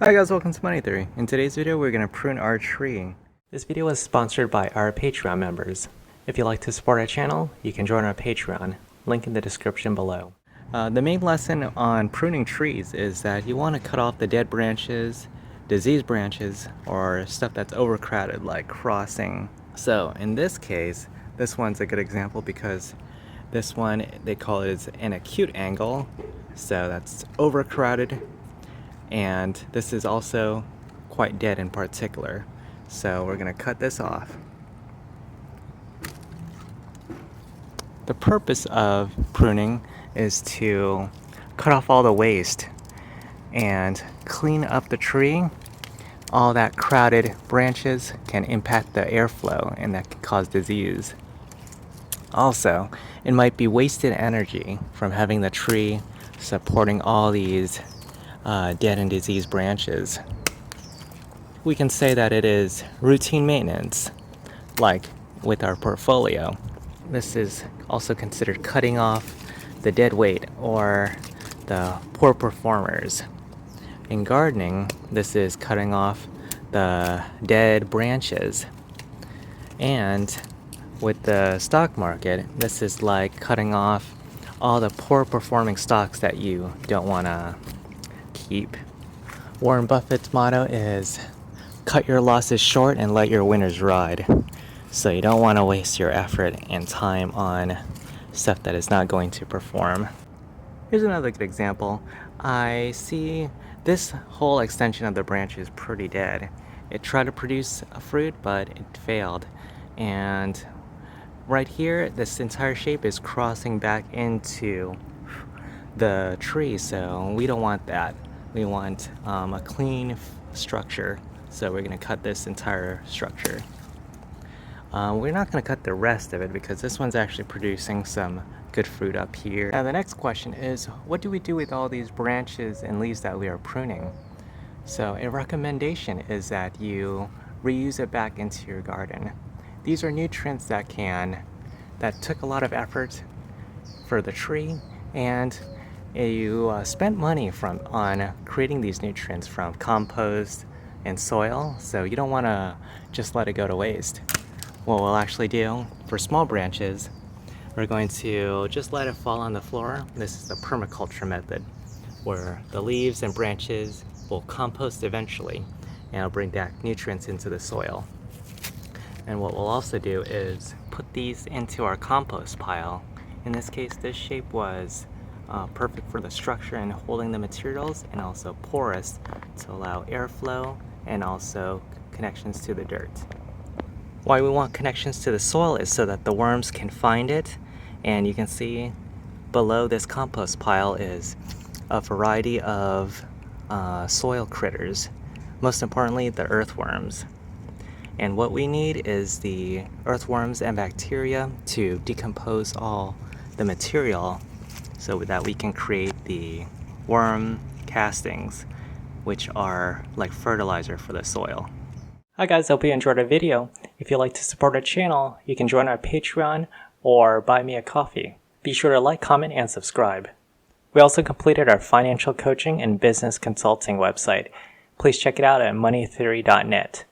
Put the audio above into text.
Hi guys, welcome to Money Theory. In today's video, we're going to prune our tree. This video is sponsored by our Patreon members. If you'd like to support our channel, you can join our Patreon, link in the description below. The main lesson on pruning trees is that you want to cut off the dead branches, diseased branches, or stuff that's overcrowded like crossing. So in this case, this one's a good example because this one, they call it an acute angle. So that's overcrowded. And this is also quite dead in particular. So we're going to cut this off. The purpose of pruning is to cut off all the waste and clean up the tree. All that crowded branches can impact the airflow and that can cause disease. Also, it might be wasted energy from having the tree supporting all these dead and diseased branches. We can say that it is routine maintenance, like with our portfolio. This is also considered cutting off the dead weight or the poor performers. In gardening, this is cutting off the dead branches. And with the stock market, this is like cutting off all the poor performing stocks that you don't want to keep. Warren Buffett's motto is cut your losses short and let your winners ride. So you don't want to waste your effort and time on stuff that is not going to perform. Here's another good example. I see this whole extension of the branch is pretty dead. It tried to produce a fruit, but it failed. And right here, this entire shape is crossing back into the tree, so we don't want that. We want a clean structure, so we're going to cut this entire structure. We're not going to cut the rest of it because this one's actually producing some good fruit up here. Now the next question is, what do we do with all these branches and leaves that we are pruning? So a recommendation is that you reuse it back into your garden. These are nutrients that took a lot of effort for the tree, and you spent money on creating these nutrients from compost and soil, so you don't want to just let it go to waste. What we'll actually do for small branches, we're going to just let it fall on the floor. This is the permaculture method, where the leaves and branches will compost eventually, and it'll bring back nutrients into the soil. And what we'll also do is put these into our compost pile. In this case, this shape was perfect for the structure and holding the materials, and also porous to allow airflow and also connections to the dirt. Why we want connections to the soil is so that the worms can find it, and you can see below this compost pile is a variety of soil critters, most importantly the earthworms. And what we need is the earthworms and bacteria to decompose all the material so that we can create the worm castings, which are like fertilizer for the soil. Hi guys, hope you enjoyed our video. If you'd like to support our channel, you can join our Patreon or buy me a coffee. Be sure to like, comment, and subscribe. We also completed our financial coaching and business consulting website. Please check it out at moneytheory.net.